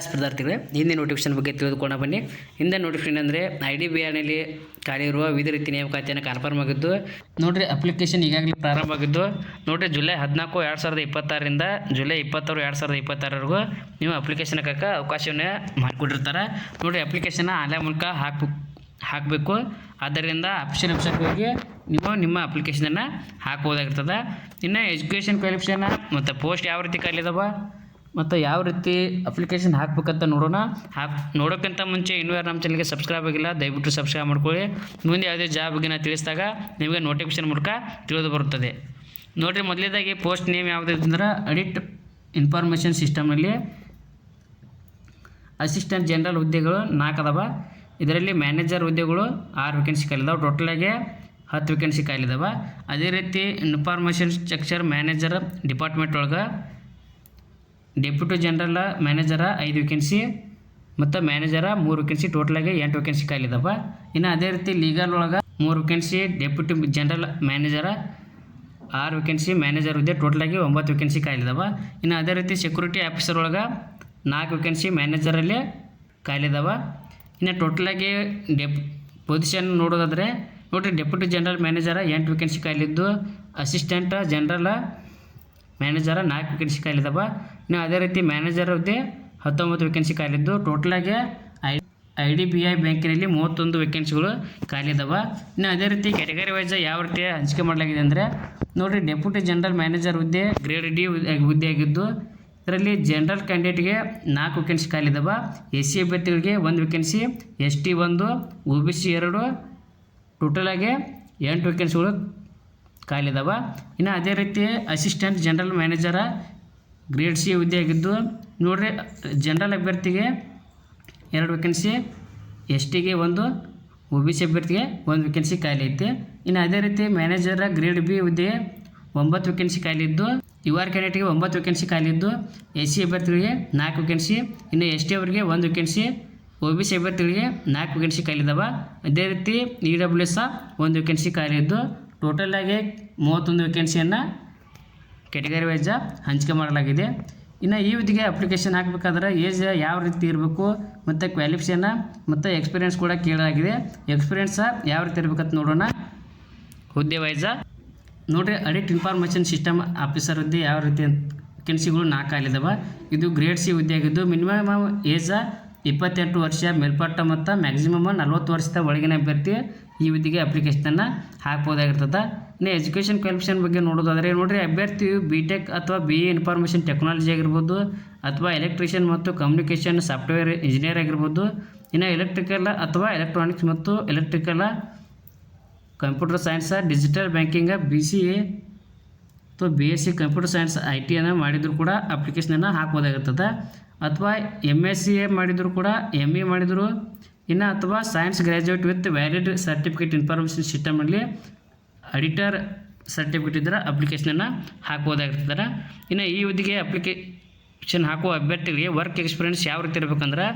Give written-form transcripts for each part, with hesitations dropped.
ಸ್ಪರ್ಧಾರ್ಥಿಗಳೇ, ಹಿಂದೆ ನೋಟಿಫಿಕೇಶನ್ ಬಗ್ಗೆ ತಿಳಿದುಕೊಂಡು ಬನ್ನಿ. ಹಿಂದೆ ನೋಟಿಫಿಕೇಶನ್ ಅಂದರೆ IDBIನಲ್ಲಿ ಖಾಲಿ ಇರುವ ವಿವಿಧ ರೀತಿ ನೇಮಕಾತಿಯನ್ನು ಕನ್ಫರ್ಮ್ ಆಗಿದ್ದು ನೋಡಿರಿ. ಅಪ್ಲಿಕೇಶನ್ ಈಗಾಗಲೇ ಪ್ರಾರಂಭ ಆಗಿದ್ದು ನೋಡಿರಿ. ಜುಲೈ 14, 2026ರಿಂದ ಜುಲೈ 26, 2026ವರೆಗೂ ನೀವು ಅಪ್ಲಿಕೇಶನ್ ಹಾಕಕ್ಕೆ ಅವಕಾಶವನ್ನು ಮಾಡಿಕೊಟ್ಟಿರ್ತಾರೆ ನೋಡಿರಿ. ಅಪ್ಲಿಕೇಶನ್ನ ಆನ್ಲೈನ್ ಮೂಲಕ ಹಾಕಬೇಕು. ಆದ್ದರಿಂದ ಅಫಿಷಿಯಲ್ ವೆಬ್ಸೈಟ್ಗೆ ಹೋಗಿ ನೀವು ನಿಮ್ಮ ಅಪ್ಲಿಕೇಶನನ್ನು ಹಾಕ್ಬೋದಾಗಿರ್ತದೆ. ಇನ್ನು ಎಜುಕೇಷನ್ ಕ್ವಾಲಿಫಿಕೇಷನ್ ಮತ್ತು ಪೋಸ್ಟ್ ಯಾವ ರೀತಿ ಖಾಲಿ ಇದಾವೆ ಮತ್ತು ಯಾವ ರೀತಿ ಅಪ್ಲಿಕೇಶನ್ ಹಾಕ್ಬೇಕಂತ ನೋಡೋಣ. ನೋಡೋಕ್ಕಿಂತ ಮುಂಚೆ ಇನ್ನೂ ಯಾರು ನಮ್ಮ ಚಾನಲ್ಗೆ ಸಬ್ಸ್ಕ್ರೈಬ್ ಆಗಿಲ್ಲ, ದಯವಿಟ್ಟು ಸಬ್ಸ್ಕ್ರೈಬ್ ಮಾಡ್ಕೊಳ್ಳಿ. ಮುಂದೆ ಯಾವುದೇ ಜಾಬ್ ಬಗ್ಗೆ ನಾನು ತಿಳಿಸಿದಾಗ ನಿಮಗೆ ನೋಟಿಫಿಕೇಶನ್ ಮೂಲಕ ತಿಳಿದು ಬರುತ್ತದೆ. ನೋಡಿರಿ, ಮೊದಲನೇದಾಗಿ ಪೋಸ್ಟ್ ನೇಮ್ ಯಾವುದಿದೆ ಅಂದ್ರೆ ಆಡಿಟ್ ಇನ್ಫಾರ್ಮೇಷನ್ ಸಿಸ್ಟಮ್ನಲ್ಲಿ ಅಸಿಸ್ಟೆಂಟ್ ಜನರಲ್ ಹುದ್ದೆಗಳು 4 ಅದಾವೆ. ಇದರಲ್ಲಿ ಮ್ಯಾನೇಜರ್ ಹುದ್ದೆಗಳು 6 ವೇಕೆನ್ಸಿ ಖಾಲಿದಾವೆ. ಟೋಟಲಾಗಿ 10 ವೇಕೆನ್ಸಿ ಖಾಲಿದಾವೆ. ಅದೇ ರೀತಿ ಇನ್ಫಾರ್ಮೇಷನ್ ಸ್ಟ್ರಕ್ಚರ್ ಮ್ಯಾನೇಜರ್ ಡಿಪಾರ್ಟ್ಮೆಂಟ್ ಒಳಗೆ ಡೆಪ್ಯೂಟಿ ಜನರಲ್ ಮ್ಯಾನೇಜರ 5 ವೇಕೆನ್ಸಿ ಮತ್ತು ಮ್ಯಾನೇಜರ 3 ವೇಕೆನ್ಸಿ, ಟೋಟಲಾಗಿ 8 ವೇಕೆನ್ಸಿ ಖಾಲಿದಾವೆ. ಇನ್ನು ಅದೇ ರೀತಿ ಲೀಗಲ್ ಒಳಗೆ 3 vacancy, deputy general manager 6 vacancy, manager ಹುದ್ದೆ ಟೋಟಲಾಗಿ 9 ವೇಕೆನ್ಸಿ ಖಾಲಿದಾವೆ. ಇನ್ನು ಅದೇ ರೀತಿ ಸೆಕ್ಯೂರಿಟಿ ಆಫೀಸರ್ ಒಳಗೆ 4 ವೇಕೆನ್ಸಿ ಮ್ಯಾನೇಜರಲ್ಲಿ ಖಾಲಿದಾವೆ. ಇನ್ನು ಟೋಟಲಾಗಿ ಪೊಸಿಷನ್ ನೋಡೋದಾದರೆ ನೋಡಿರಿ, ಡೆಪ್ಯೂಟಿ ಜನರಲ್ ಮ್ಯಾನೇಜರ 8 ವೇಕೆನ್ಸಿ ಖಾಲಿದ್ದು, ಅಸಿಸ್ಟೆಂಟ್ ಜನರಲ್ ಮ್ಯಾನೇಜರ 4 ವೇಕೆನ್ಸಿ ಖಾಲಿದಾವೆ. ಇನ್ನು ಅದೇ ರೀತಿ ಮ್ಯಾನೇಜರ್ ಹುದ್ದೆ 19 ವೇಕೆನ್ಸಿ ಖಾಲಿದ್ದು, ಟೋಟಲಾಗಿ IDBI ಬ್ಯಾಂಕಿನಲ್ಲಿ 31 ವೇಕೆನ್ಸಿಗಳು ಖಾಲಿದಾವೆ. ಇನ್ನು ಅದೇ ರೀತಿ ಕ್ಯಾಟಗರಿ ವೈಸ್ ಯಾವ ರೀತಿ ಹಂಚಿಕೆ ಮಾಡಲಾಗಿದೆ ಅಂದರೆ ನೋಡಿರಿ, ಡೆಪ್ಯೂಟಿ ಜನರಲ್ ಮ್ಯಾನೇಜರ್ ಹುದ್ದೆ ಗ್ರೇಡ್ ಡಿ ಹುದ್ದೆ ಆಗಿದ್ದು, ಇದರಲ್ಲಿ ಜನರಲ್ ಕ್ಯಾಂಡಿಡೇಟ್ಗೆ 4 ವೇಕೆನ್ಸಿ ಖಾಲಿದಾವೆ. SC ಅಭ್ಯರ್ಥಿಗಳಿಗೆ 1 ವೇಕೆನ್ಸಿ, ST 1, OBC 2, ಟೋಟಲಾಗಿ 8 ವೇಕೆನ್ಸಿಗಳು ಖಾಲಿದಾವೆ. ಇನ್ನು ಅದೇ ರೀತಿ ಅಸಿಸ್ಟೆಂಟ್ ಜನರಲ್ ಮ್ಯಾನೇಜರ ಗ್ರೇಡ್ C ಹುದ್ದೆ ಆಗಿದ್ದು ನೋಡಿರಿ, ಜನರಲ್ ಅಭ್ಯರ್ಥಿಗೆ 2 ವೇಕೆನ್ಸಿ, STಗೆ 1, OBC ಅಭ್ಯರ್ಥಿಗೆ 1 ವೇಕೆನ್ಸಿ ಖಾಲಿ ಐತೆ. ಇನ್ನು ಅದೇ ರೀತಿ ಮ್ಯಾನೇಜರ ಗ್ರೇಡ್ B ಹುದ್ದೆ 9 ವೇಕೆನ್ಸಿ ಖಾಲಿ ಇದ್ದು, UR ಕ್ಯಾಂಡಿಡೇಟ್ಗೆ 9 ವೇಕೆನ್ಸಿ ಖಾಲಿ ಇದ್ದು, SC ಅಭ್ಯರ್ಥಿಗಳಿಗೆ 4 ವೇಕೆನ್ಸಿ, ಇನ್ನು ST ಅವರಿಗೆ 1 ವೇಕೆನ್ಸಿ, OBC ಅಭ್ಯರ್ಥಿಗಳಿಗೆ 4 ವೇಕೆನ್ಸಿ ಖಾಲಿದಾವೆ. ಅದೇ ರೀತಿ EWS 1 ವೇಕೆನ್ಸಿ ಖಾಲಿ ಇದ್ದು, ಟೋಟಲಾಗಿ 31 ವೇಕೆನ್ಸಿಯನ್ನು ಕ್ಯಾಟಗರಿ ವೈಸ್ ಹಂಚಿಕೆ ಮಾಡಲಾಗಿದೆ. ಇನ್ನು ಈ ಹುದ್ದೆಗೆ ಅಪ್ಲಿಕೇಶನ್ ಹಾಕಬೇಕಾದ್ರೆ ಏಜ್ ಯಾವ ರೀತಿ ಇರಬೇಕು ಮತ್ತು ಕ್ವಾಲಿಫಿಕೇಷನ್ ಮತ್ತು ಎಕ್ಸ್ಪೀರಿಯೆನ್ಸ್ ಕೂಡ ಕೇಳಲಾಗಿದೆ. ಎಕ್ಸ್ಪೀರಿಯೆನ್ಸ್ ಯಾವ ರೀತಿ ಇರಬೇಕಂತ ನೋಡೋಣ. ಹುದ್ದೆ ವೈಸ ನೋಡಿರಿ, ಆಡಿಟ್ ಇನ್ಫಾರ್ಮೇಷನ್ ಸಿಸ್ಟಮ್ ಆಫೀಸರ್ ಹುದ್ದೆ ಯಾವ ರೀತಿ ವೇಕೆನ್ಸಿಗಳು 4 ಖಾಲಿದಾವೆ. ಇದು ಗ್ರೇಡ್ C ಹುದ್ದೆ ಆಗಿದ್ದು, ಮಿನಿಮಮ್ ಏಜ್ 28 ವರ್ಷ ಮೇಲ್ಪಟ್ಟ ಮತ್ತು ಮ್ಯಾಕ್ಸಿಮಮ್ 40 ವರ್ಷದ ಒಳಗಿನ ಅಭ್ಯರ್ಥಿ ಈ ಹುದ್ದೆಗೆ ಅಪ್ಲಿಕೇಶನನ್ನು ಹಾಕ್ಬೋದಾಗಿರ್ತದೆ. ಇನ್ನು ಎಜುಕೇಷನ್ ಕ್ವಾಲಿಫಿಕೇಷನ್ ಬಗ್ಗೆ ನೋಡೋದಾದರೆ ನೋಡಿರಿ, ಅಭ್ಯರ್ಥಿಯು BTech ಅಥವಾ BA ಇನ್ಫಾರ್ಮೇಷನ್ ಟೆಕ್ನಾಲಜಿ ಆಗಿರ್ಬೋದು, ಅಥವಾ ಎಲೆಕ್ಟ್ರಿಷಿಯನ್ ಮತ್ತು ಕಮ್ಯುನಿಕೇಷನ್ ಸಾಫ್ಟ್ವೇರ್ ಇಂಜಿನಿಯರ್ ಆಗಿರ್ಬೋದು. ಇನ್ನು ಎಲೆಕ್ಟ್ರಿಕಲ್ ಅಥವಾ ಎಲೆಕ್ಟ್ರಾನಿಕ್ಸ್ ಮತ್ತು electrical, computer science, digital banking, BCA ಅಥವಾ BSc ಕಂಪ್ಯೂಟರ್ ಸೈನ್ಸ್ ITಯನ್ನು ಮಾಡಿದರೂ ಕೂಡ ಅಪ್ಲಿಕೇಶನನ್ನು ಹಾಕ್ಬೋದಾಗಿರ್ತದೆ. ಅಥವಾ MSCA ಮಾಡಿದರೂ ಕೂಡ, ME ಮಾಡಿದರು, ಇನ್ನು ಅಥವಾ science graduate with valid certificate information ಸಿಸ್ಟಮಲ್ಲಿ ಅಡಿಟರ್ ಸರ್ಟಿಫಿಕೇಟ್ ಇದ್ದರೆ ಅಪ್ಲಿಕೇಶನನ್ನು ಹಾಕ್ಬೋದಾಗಿರ್ತದೆ. ಇನ್ನು ಈ ಹುದ್ದೆಗೆ ಅಪ್ಲಿಕೇಶನ್ ಹಾಕುವ ಅಭ್ಯರ್ಥಿಗಳಿಗೆ ವರ್ಕ್ ಎಕ್ಸ್ಪೀರಿಯೆನ್ಸ್ ಯಾವ ರೀತಿ ಇರಬೇಕಂದ್ರೆ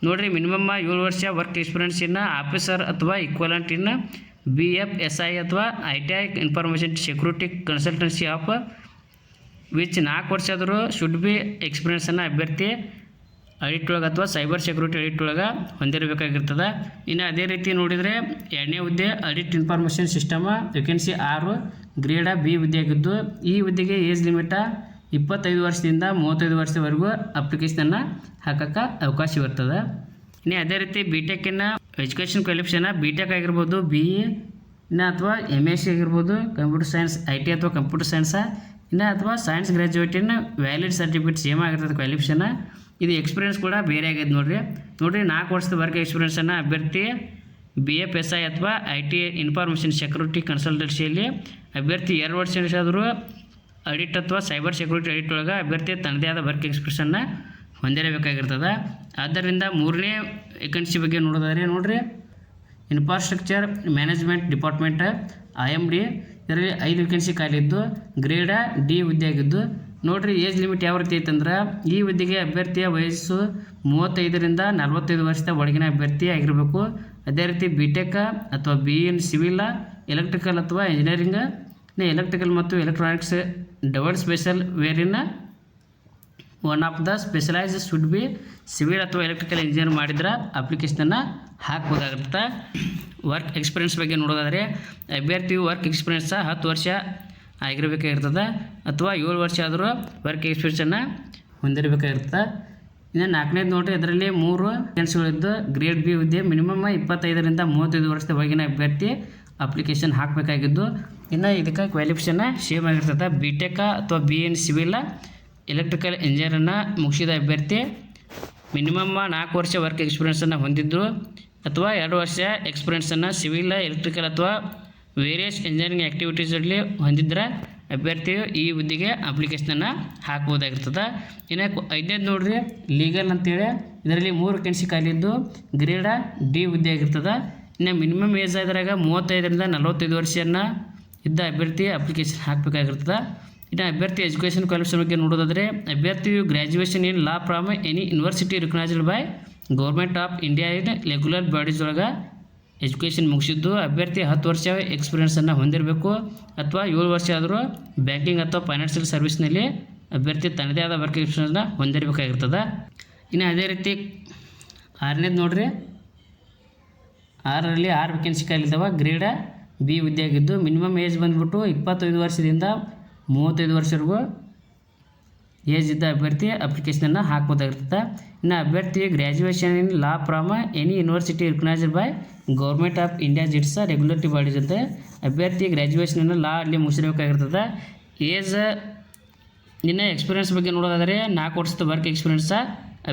ನೋಡಿರಿ, ಮಿನಿಮಮ್ 7 ವರ್ಷ ವರ್ಕ್ ಎಕ್ಸ್ಪೀರಿಯೆನ್ಸ್ ಇನ್ನು ಆಫೀಸರ್ ಅಥವಾ ಈಕ್ವಲೆಂಟ್ ಇನ್ನು BFSI ಅಥವಾ ITI information security consultancy of which 4 ವರ್ಷ ಆದರೂ ಶುಡ್ ಬಿ ಎಕ್ಸ್ಪೀರಿಯೆನ್ಸನ್ನು ಅಭ್ಯರ್ಥಿ ಆಡಿಟ್ ಒಳಗೆ ಅಥವಾ ಸೈಬರ್ ಸೆಕ್ಯೂರಿಟಿ ಆಡಿಟ್ ಒಳಗೆ ಹೊಂದಿರಬೇಕಾಗಿರ್ತದೆ. ಇನ್ನು ಅದೇ ರೀತಿ ನೋಡಿದರೆ 2ನೇ ಹುದ್ದೆ audit information system vacancy 6 ಗ್ರೇಡ B ಹುದ್ದೆ ಆಗಿದ್ದು, ಈ ಹುದ್ದೆಗೆ ಏಜ್ ಲಿಮಿಟ 25 ವರ್ಷದಿಂದ 35 ವರ್ಷದವರೆಗೂ ಅಪ್ಲಿಕೇಶನನ್ನು ಹಾಕೋಕ್ಕೆ ಅವಕಾಶವಿರ್ತದೆ. ಇನ್ನು ಅದೇ ರೀತಿ BTechನ ಎಜುಕೇಷನ್ ಕ್ವಾಲಿಫಿಕೇಷನ್ BTech ಆಗಿರ್ಬೋದು, BE ಇನ್ನು ಅಥವಾ MSc ಆಗಿರ್ಬೋದು, ಕಂಪ್ಯೂಟರ್ ಸೈನ್ಸ್ IT ಅಥವಾ ಕಂಪ್ಯೂಟರ್ ಸೈನ್ಸ, ಇನ್ನು ಅಥವಾ ಸೈನ್ಸ್ ಗ್ರ್ಯಾಜುಯೇಟಿನ ವ್ಯಾಲಿಡ್ ಸರ್ಟಿಫಿಕೇಟ್ ಸೇಮ್ ಆಗಿರ್ತದೆ ಕ್ವಾಲಿಫಿಕೇಷನ್. ಇದು ಎಕ್ಸ್ಪೀರಿಯೆನ್ಸ್ ಕೂಡ ಬೇರೆ ಆಗಿದೆ ನೋಡಿರಿ. 4 ವರ್ಷದ ವರ್ಕ್ ಎಕ್ಸ್ಪೀರಿಯೆನ್ಸನ್ನು ಅಭ್ಯರ್ಥಿ BFSI ಅಥವಾ ITI ಇನ್ಫಾರ್ಮೇಷನ್ ಸೆಕ್ಯೂರಿಟಿ ಕನ್ಸಲ್ಟೆನ್ಸಿಯಲ್ಲಿ ಅಭ್ಯರ್ಥಿ 2 ವರ್ಷ ಆದರೂ ಆಡಿಟ್ ಅಥವಾ ಸೈಬರ್ ಸೆಕ್ಯೂರಿಟಿ ಆಡಿಟ್ ಒಳಗೆ ಅಭ್ಯರ್ಥಿ ತನ್ನದೇ ಆದ ವರ್ಕ್ ಎಕ್ಸ್ಪೀರಿಯೆನ್ಸನ್ನು ಹೊಂದಿರಬೇಕಾಗಿರ್ತದೆ. ಆದ್ದರಿಂದ 3ನೇ ವೇಕೆನ್ಸಿ ಬಗ್ಗೆ ನೋಡೋದಾದರೆ ನೋಡಿರಿ, ಇನ್ಫ್ರಾಸ್ಟ್ರಕ್ಚರ್ ಮ್ಯಾನೇಜ್ಮೆಂಟ್ ಡಿಪಾರ್ಟ್ಮೆಂಟ್ IMD, ಇದರಲ್ಲಿ 5 ವೇಕೆನ್ಸಿ ಖಾಲಿದ್ದು, ಗ್ರೇಡ D ಹುದ್ದೆ ಆಗಿದ್ದು ನೋಡಿರಿ. ಏಜ್ ಲಿಮಿಟ್ ಯಾವ ರೀತಿ ಐತಂದ್ರೆ ಈ ಹುದ್ದೆಗೆ ಅಭ್ಯರ್ಥಿಯ ವಯಸ್ಸು 35ರಿಂದ 45 ವರ್ಷದ ಒಳಗಿನ ಅಭ್ಯರ್ಥಿ ಆಗಿರಬೇಕು. ಅದೇ ರೀತಿ BTech ಅಥವಾ BE ಇನ್ ಸಿವಿಲ್, ಎಲೆಕ್ಟ್ರಿಕಲ್ ಅಥವಾ ಇಂಜಿನಿಯರಿಂಗ್, ಎಲೆಕ್ಟ್ರಿಕಲ್ ಮತ್ತು ಎಲೆಕ್ಟ್ರಾನಿಕ್ಸ್ ಡಬಲ್ ಸ್ಪೆಷಲ್ ವೇರಿನ one of the specialise should be civil ಅಥವಾ ಎಲೆಕ್ಟ್ರಿಕಲ್ ಇಂಜಿನಿಯರ್ ಮಾಡಿದ್ರೆ ಅಪ್ಲಿಕೇಶನನ್ನು ಹಾಕ್ಬೋದಾಗುತ್ತೆ. ವರ್ಕ್ ಎಕ್ಸ್ಪೀರಿಯನ್ಸ್ ಬಗ್ಗೆ ನೋಡೋದಾದರೆ ಅಭ್ಯರ್ಥಿಯು ವರ್ಕ್ ಎಕ್ಸ್ಪೀರಿಯನ್ಸ 10 ವರ್ಷ ಆಗಿರಬೇಕಾಗಿರ್ತದೆ ಅಥವಾ 7 ವರ್ಷ ಆದರೂ ವರ್ಕ್ ಎಕ್ಸ್ಪೀರಿಯನ್ಸನ್ನು ಹೊಂದಿರಬೇಕಾಗಿರ್ತದೆ. ಇನ್ನು 4ನೇದು ನೋಡಿರಿ, ಇದರಲ್ಲಿ 3 ವೇಕೆನ್ಸಿಗಳಿದ್ದು ಗ್ರೇಡ್ ಬಿ ಹುದ್ದೆ ಮಿನಿಮಮ್ 25ರಿಂದ 35 ವರ್ಷದ ಒಳಗಿನ ಅಭ್ಯರ್ಥಿ ಅಪ್ಲಿಕೇಶನ್ ಹಾಕಬೇಕಾಗಿದ್ದು. ಇನ್ನು ಇದಕ್ಕೆ ಕ್ವಾಲಿಫಿಕೇಷನ್ ಸೇಮ್ ಆಗಿರ್ತದೆ. BTech ಅಥವಾ BN ಸಿವಿಲ್ ಎಲೆಕ್ಟ್ರಿಕಲ್ ಇಂಜಿನಿಯರನ್ನು ಮುಗಿಸಿದ ಅಭ್ಯರ್ಥಿ ಮಿನಿಮಮ್ 4 ವರ್ಷ ವರ್ಕ್ ಎಕ್ಸ್ಪೀರಿಯನ್ಸನ್ನು ಹೊಂದಿದ್ದು ಅಥವಾ 2 ವರ್ಷ ಎಕ್ಸ್ಪೀರಿಯನ್ಸನ್ನು ಸಿವಿಲ್ ಎಲೆಕ್ಟ್ರಿಕಲ್ ಅಥವಾ ವೇರಿಯಸ್ ಇಂಜಿನಿಯರಿಂಗ್ ಆ್ಯಕ್ಟಿವಿಟೀಸಲ್ಲಿ ಹೊಂದಿದ್ರೆ ಅಭ್ಯರ್ಥಿಯು ಈ ಹುದ್ದೆಗೆ ಅಪ್ಲಿಕೇಶನನ್ನು ಹಾಕ್ಬೋದಾಗಿರ್ತದೆ. ಇನ್ನು 5ನೇದು ನೋಡಿರಿ, ಲೀಗಲ್ ಅಂತೇಳಿ ಇದರಲ್ಲಿ 3 ವೇಕೆನ್ಸಿ ಖಾಲಿದ್ದು ಗ್ರೇಡ ಡಿ ಹುದ್ದೆ ಆಗಿರ್ತದೆ. ಇನ್ನು ಮಿನಿಮಮ್ ಏಜ್ ಆದ್ರಾಗ 35ರಿಂದ 45 ವರ್ಷನ ಇದ್ದ ಅಭ್ಯರ್ಥಿ ಅಪ್ಲಿಕೇಶನ್ ಹಾಕಬೇಕಾಗಿರ್ತದೆ. ಇನ್ನು ಅಭ್ಯರ್ಥಿ ಎಜುಕೇಷನ್ ಕ್ವಾಲಿಫಿಕೇಷನ್ ಬಗ್ಗೆ ನೋಡೋದಾದರೆ ಅಭ್ಯರ್ಥಿಯು graduation in law from any university recognised by government of India in regular bodies ಒಳಗೆ ಎಜುಕೇಷನ್ ಮುಗಿಸಿದ್ದು ಅಭ್ಯರ್ಥಿ 10 ವರ್ಷ ಎಕ್ಸ್ಪೀರಿಯನ್ಸನ್ನು ಹೊಂದಿರಬೇಕು ಅಥವಾ 7 ವರ್ಷ ಆದರೂ ಬ್ಯಾಂಕಿಂಗ್ ಅಥವಾ ಫೈನಾನ್ಷಿಯಲ್ ಸರ್ವಿಸ್ನಲ್ಲಿ ಅಭ್ಯರ್ಥಿ ತನ್ನದೇ ಆದ ವರ್ಕ್ ಎಕ್ಸ್ಪೀರಿಯನ್ಸನ್ನು ಹೊಂದಿರಬೇಕಾಗಿರ್ತದೆ. ಇನ್ನು ಅದೇ ರೀತಿ 6ನೇದು ನೋಡಿರಿ, 6ರಲ್ಲಿ 6 ವೇಕೆನ್ಸಿ ಖಾಲಿದ್ದಾವೆ. ಗ್ರೇಡ ಬಿ ಹುದ್ದೆ ಆಗಿದ್ದು ಮಿನಿಮಮ್ ಏಜ್ ಬಂದುಬಿಟ್ಟು 25 ವರ್ಷದಿಂದ 35 ವರ್ಷವರೆಗೂ ಏಜ್ ಇದ್ದ ಅಭ್ಯರ್ಥಿ ಅಪ್ಲಿಕೇಶನನ್ನು ಹಾಕ್ಬೋದಾಗಿರ್ತದೆ. ಇನ್ನು ಅಭ್ಯರ್ಥಿ graduation in law from any university recognised by government of India it's regulatory bodies ಅಂತ ಅಭ್ಯರ್ಥಿ ಗ್ರ್ಯಾಜುಯೇಷನನ್ನು ಲಾ ಅಲ್ಲಿ ಮುಗಿಸಿರಬೇಕಾಗಿರ್ತದೆ. ಏಜ್ ಇನ್ನು ಎಕ್ಸ್ಪೀರಿಯನ್ಸ್ ಬಗ್ಗೆ ನೋಡೋದಾದರೆ 4 ವರ್ಷದ ವರ್ಕ್ ಎಕ್ಸ್ಪೀರಿಯನ್ಸ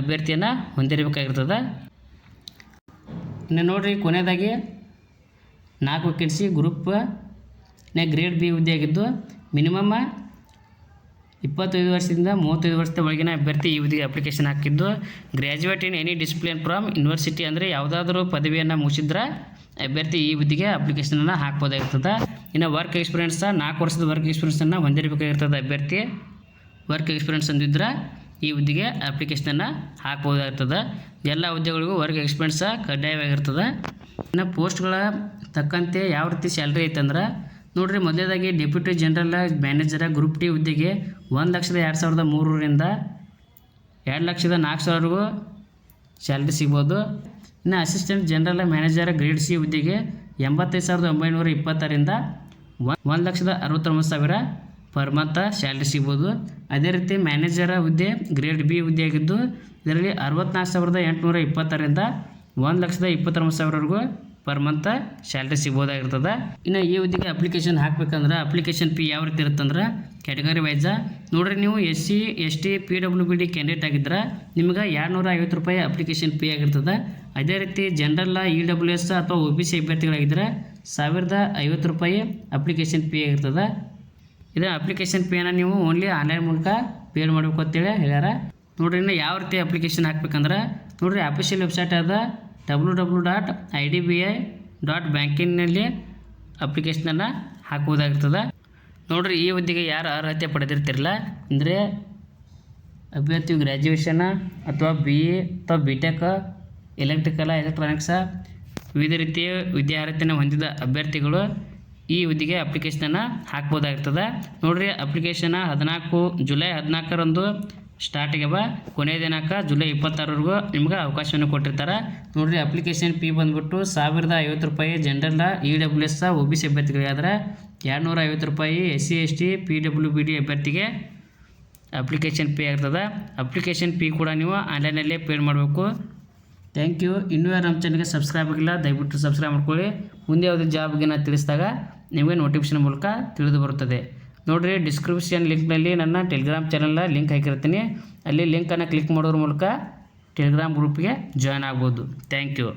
ಅಭ್ಯರ್ಥಿಯನ್ನು ಹೊಂದಿರಬೇಕಾಗಿರ್ತದೆ. ಇನ್ನು ನೋಡಿರಿ, ಕೊನೆಯದಾಗಿ 4 ವೇಕೆನ್ಸಿ ಗ್ರೂಪ್ ಗ್ರೇಡ್ ಬಿ ಹುದ್ದೆ ಆಗಿದ್ದು ಮಿನಿಮಮ್ 25 ವರ್ಷದಿಂದ 35 ವರ್ಷದ ಒಳಗಿನ ಅಭ್ಯರ್ಥಿ ಈ ಹುದ್ದೆಗೆ ಅಪ್ಲಿಕೇಶನ್ ಹಾಕಿದ್ದು graduate in any discipline from university ಅಂದರೆ ಯಾವುದಾದ್ರೂ ಪದವಿಯನ್ನು ಮುಗಿಸಿದ್ರೆ ಅಭ್ಯರ್ಥಿ ಈ ಹುದ್ದೆಗೆ ಅಪ್ಲಿಕೇಶನನ್ನು ಹಾಕ್ಬೋದಾಗಿರ್ತದೆ. ಇನ್ನು ವರ್ಕ್ ಎಕ್ಸ್ಪೀರಿಯನ್ಸ 4 ವರ್ಷದ ವರ್ಕ್ ಎಕ್ಸ್ಪೀರಿಯನ್ಸನ್ನು ಹೊಂದಿರಬೇಕಾಗಿರ್ತದೆ. ಅಭ್ಯರ್ಥಿ ವರ್ಕ್ ಎಕ್ಸ್ಪೀರಿಯನ್ಸ್ ಹೊಂದಿದ್ರೆ ಈ ಹುದ್ದೆಗೆ ಅಪ್ಲಿಕೇಶನನ್ನು ಹಾಕ್ಬೋದಾಗಿರ್ತದೆ. ಎಲ್ಲ ಹುದ್ದೆಗಳಿಗೂ ವರ್ಕ್ ಎಕ್ಸ್ಪೀರಿಯನ್ಸ ಕಡ್ಡಾಯವಾಗಿರ್ತದೆ. ಇನ್ನು ಪೋಸ್ಟ್ಗಳ ತಕ್ಕಂತೆ ಯಾವ ರೀತಿ ಸ್ಯಾಲ್ರಿ ಐತಂದ್ರೆ ನೋಡಿರಿ, ಮೊದಲೇದಾಗಿ ಡೆಪ್ಯೂಟಿ ಜನರಲ್ ಮ್ಯಾನೇಜರ ಗ್ರೂಪ್ ಡಿ ಹುದ್ದೆಗೆ 1,02,300ರಿಂದ 2,04,000ವರೆಗೂ ಸ್ಯಾಲ್ರಿ ಸಿಗ್ಬೋದು. ಇನ್ನು assistant general manager grade C ಹುದ್ದೆಗೆ 85,920ರಿಂದ 1,69,000 ಪರ್ ಮಂತ್ ಸ್ಯಾಲ್ರಿ ಸಿಗ್ಬೋದು. ಅದೇ ರೀತಿ ಮ್ಯಾನೇಜರ ಹುದ್ದೆ ಗ್ರೇಡ್ ಬಿ ಹುದ್ದೆ ಆಗಿದ್ದು ಇದರಲ್ಲಿ 64,820ರಿಂದ 1,29,000ವರೆಗೂ ಪರ್ ಮಂತ್ ಸ್ಯಾಲ್ರಿ ಸಿಗ್ಬೋದಾಗಿರ್ತದೆ. ಇನ್ನು ಈ ಹುದ್ದೆಗೆ ಅಪ್ಲಿಕೇಶನ್ ಹಾಕಬೇಕಂದ್ರೆ ಅಪ್ಲಿಕೇಶನ್ ಫೀ ಯಾವ ರೀತಿ ಇರುತ್ತಂದ್ರೆ ಕ್ಯಾಟಗರಿ ವೈಸ ನೋಡಿರಿ, ನೀವು SC ST PWBD ಕ್ಯಾಂಡಿಡೇಟ್ ಆಗಿದ್ರೆ ನಿಮ್ಗೆ 250 ರೂಪಾಯಿ ಅಪ್ಲಿಕೇಶನ್ ಫೀ ಆಗಿರ್ತದೆ. ಅದೇ ರೀತಿ ಜನರಲ್ EWS ಅಥವಾ OBC ಅಭ್ಯರ್ಥಿಗಳಾಗಿದ್ದರೆ 1,050 ರೂಪಾಯಿ ಅಪ್ಲಿಕೇಶನ್ ಫೀ ಆಗಿರ್ತದೆ. ಇದರ ಅಪ್ಲಿಕೇಶನ್ ಫೀಯನ್ನು ನೀವು ಓನ್ಲಿ ಆನ್ಲೈನ್ ಮೂಲಕ ಪೇಡ್ ಮಾಡಬೇಕು ಅಂತೇಳಿ ಹೇಳ್ಯಾರ. ನೋಡಿರಿ, ಇನ್ನು ಯಾವ ರೀತಿ ಅಪ್ಲಿಕೇಶನ್ ಹಾಕ್ಬೇಕಂದ್ರೆ ನೋಡಿರಿ, ಅಫಿಷಿಯಲ್ ವೆಬ್ಸೈಟ್ ಆದ www.idbi.banking ಅಪ್ಲಿಕೇಶನನ್ನು ಹಾಕುವುದಾಗಿರ್ತದೆ. ನೋಡಿರಿ, ಈ ಹುದ್ದೆಗೆ ಯಾರು ಅರ್ಹತೆ ಪಡೆದಿರ್ತಿರಲ್ಲ ಅಂದರೆ ಅಭ್ಯರ್ಥಿಯು ಗ್ರ್ಯಾಜುಯೇಷನ್ ಅಥವಾ BA ಅಥವಾ BTech ಎಲೆಕ್ಟ್ರಿಕಲ್ ಎಲೆಕ್ಟ್ರಾನಿಕ್ಸ ವಿವಿಧ ರೀತಿಯ ವಿದ್ಯಾರ್ಹತೆಯನ್ನು ಹೊಂದಿದ ಅಭ್ಯರ್ಥಿಗಳು ಈ ಹುದ್ದೆಗೆ ಅಪ್ಲಿಕೇಶನನ್ನು ಹಾಕ್ಬೋದಾಗಿರ್ತದೆ. ನೋಡಿರಿ, ಅಪ್ಲಿಕೇಶನ್ ಜುಲೈ 14ರಂದು ಸ್ಟಾರ್ಟ್ ಆಗ್ಯಾವ. ಕೊನೆಯ ದಿನಾಂಕ ಜುಲೈ 26ವರೆಗೂ ನಿಮ್ಗೆ ಅವಕಾಶವನ್ನು ಕೊಟ್ಟಿರ್ತಾರೆ. ನೋಡಿರಿ, ಅಪ್ಲಿಕೇಶನ್ ಫೀ ಬಂದುಬಿಟ್ಟು 1,050 ರೂಪಾಯಿ ಜನರಲ್ EWS OBC ಅಭ್ಯರ್ಥಿಗಳಿಗಾದ್ರೆ 250 ರೂಪಾಯಿ SC ST PWBD ಅಭ್ಯರ್ಥಿಗೆ ಅಪ್ಲಿಕೇಶನ್ ಫೀ ಆಗಿರ್ತದೆ. ಅಪ್ಲಿಕೇಶನ್ ಫೀ ಕೂಡ ನೀವು ಆನ್ಲೈನಲ್ಲೇ ಪೇಡ್ ಮಾಡಬೇಕು. Thank you. ಇನ್ನೂ ಯಾರು ನಮ್ಮ ಚಾನಲ್ಗೆ ಸಬ್ಸ್ಕ್ರೈಬ್ ಆಗಿಲ್ಲ ದಯವಿಟ್ಟು ಸಬ್ಸ್ಕ್ರೈಬ್ ಮಾಡ್ಕೊಳ್ಳಿ. ಮುಂದೆ ಯಾವುದೇ ಜಾಬ್ಗೆ ನಾನು ತಿಳಿಸಿದಾಗ ನಿಮಗೆ ನೋಟಿಫಿಕೇಶನ್ ಮೂಲಕ ತಿಳಿದು ಬರುತ್ತದೆ. ನೋಡಿರಿ, ಡಿಸ್ಕ್ರಿಪ್ಷನ್ ಲಿಂಕ್ನಲ್ಲಿ ನನ್ನ ಟೆಲಿಗ್ರಾಮ್ ಚಾನಲ್ನ ಲಿಂಕ್ ಹಾಕಿರ್ತೀನಿ. ಅಲ್ಲಿ ಲಿಂಕನ್ನು ಕ್ಲಿಕ್ ಮಾಡೋದ್ರ ಮೂಲಕ ಟೆಲಿಗ್ರಾಮ್ ಗ್ರೂಪ್ಗೆ ಜಾಯ್ನ್ ಆಗ್ಬೋದು. Thank you.